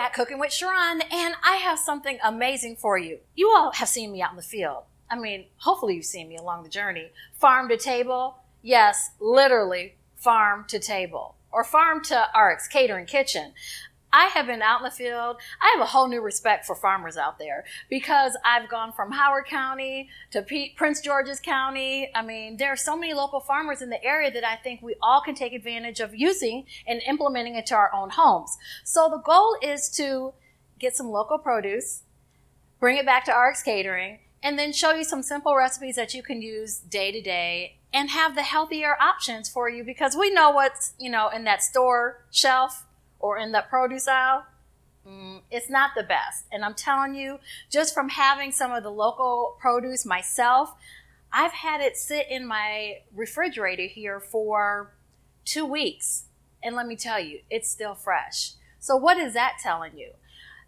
at Cooking with Cheron, and I have something amazing for you. You all have seen me out in the field. I mean, hopefully you've seen me along the journey. Farm to table. Yes, literally farm to table, or farm to RX Catering Kitchen. I have been out in the field. I have a whole new respect for farmers out there because I've gone from Howard County to Prince George's County. I mean, there are so many local farmers in the area that I think we all can take advantage of using and implementing it to our own homes. So the goal is to get some local produce, bring it back to RX Catering, and then show you some simple recipes that you can use day to day and have the healthier options for you, because we know what's, in that store shelf or in that produce aisle, it's not the best. And I'm telling you, just from having some of the local produce myself, I've had it sit in my refrigerator here for 2 weeks. And let me tell you, it's still fresh. So what is that telling you?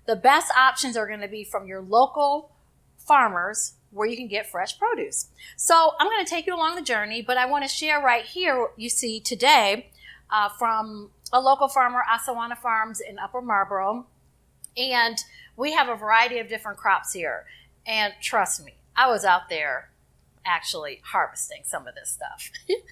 The best options are going to be from your local farmers where you can get fresh produce. So I'm going to take you along the journey, but I want to share right here, you see today, from a local farmer, Asawana Farms in Upper Marlboro. And we have a variety of different crops here. And trust me, I was out there actually harvesting some of this stuff. It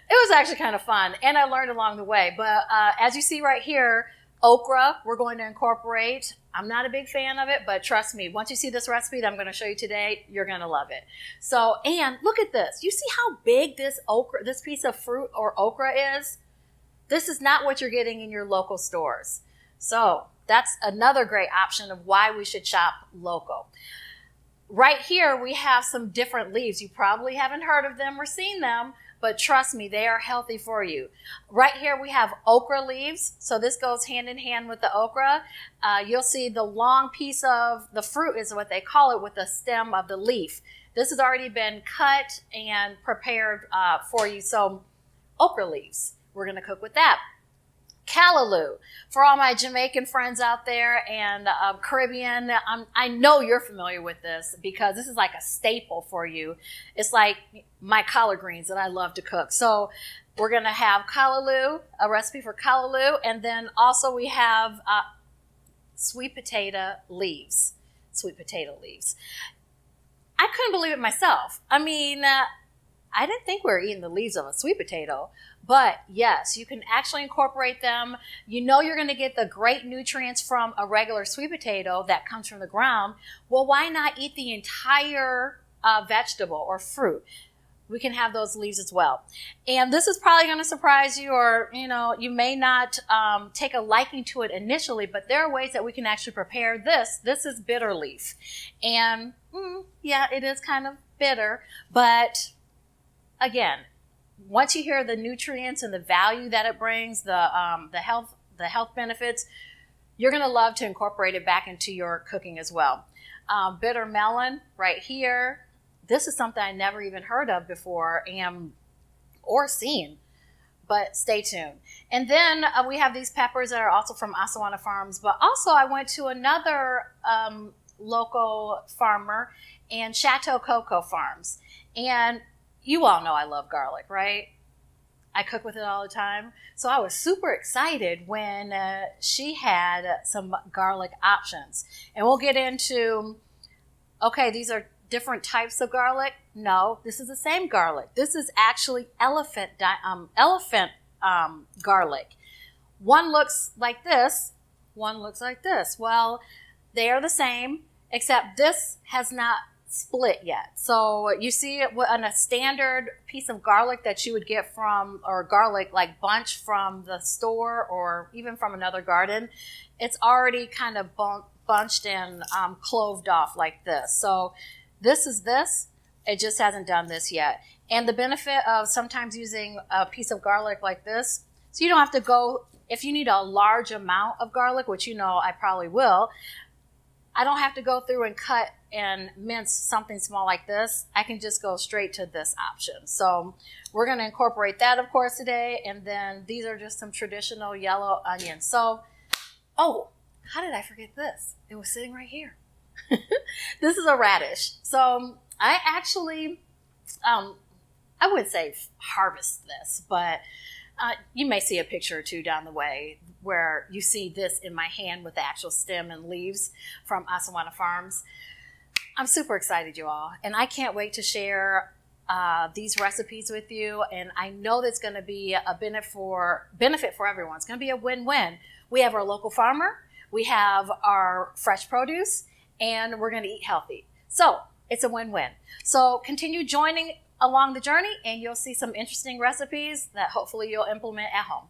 was actually kind of fun, and I learned along the way. But as you see right here, okra, we're going to incorporate. I'm not a big fan of it, but trust me, once you see this recipe that I'm going to show you today, you're going to love it. So, and look at this. You see how big this piece of fruit or okra is? This is not what you're getting in your local stores. So that's another great option of why we should shop local. Right here, we have some different leaves. You probably haven't heard of them or seen them, but trust me, they are healthy for you. Right here, we have okra leaves. So this goes hand in hand with the okra. You'll see the long piece of the fruit is what they call it, with the stem of the leaf. This has already been cut and prepared for you. So okra leaves. We're going to cook with that. Callaloo. For all my Jamaican friends out there and Caribbean, I know you're familiar with this because this is like a staple for you. It's like my collard greens that I love to cook. So we're going to have callaloo, a recipe for callaloo, and then also we have sweet potato leaves. Sweet potato leaves. I couldn't believe it myself. I mean, I didn't think we were eating the leaves of a sweet potato. But yes, you can actually incorporate them. You know you're going to get the great nutrients from a regular sweet potato that comes from the ground. Well, why not eat the entire vegetable or fruit? We can have those leaves as well. And this is probably going to surprise you, or, you may not take a liking to it initially, but there are ways that we can actually prepare this. This is bitter leaf. And yeah, it is kind of bitter, but again, once you hear the nutrients and the value that it brings, the health benefits, you're going to love to incorporate it back into your cooking as well. Bitter melon right here. This is something I never even heard of before or seen, but stay tuned. And then we have these peppers that are also from Asawana Farms, but also I went to another local farmer, and Chateau Coco Farms. And you all know I love garlic, right? I cook with it all the time. So I was super excited when she had some garlic options. And we'll get into, okay, these are different types of garlic. No, this is the same garlic. This is actually elephant garlic. One looks like this. One looks like this. Well, they are the same, except this has not split yet. So you see it on a standard piece of garlic that you would get from, or garlic like bunch from the store or even from another garden, it's already kind of bunched and cloved off like this. So this is this. It just hasn't done this yet. And the benefit of sometimes using a piece of garlic like this, so you don't have to go, if you need a large amount of garlic, which I probably will, I don't have to go through and cut and mince something small like this. I can just go straight to this option. So we're going to incorporate that, of course, today. And then these are just some traditional yellow onions. So, how did I forget this? It was sitting right here. This is a radish. So I actually, I wouldn't say harvest this, but You may see a picture or two down the way where you see this in my hand with the actual stem and leaves from Asawana Farms. I'm super excited, you all, and I can't wait to share these recipes with you, and I know that's going to be a benefit for everyone. It's going to be a win-win. We have our local farmer, we have our fresh produce, and we're going to eat healthy. So it's a win-win. So continue joining along the journey, and you'll see some interesting recipes that hopefully you'll implement at home.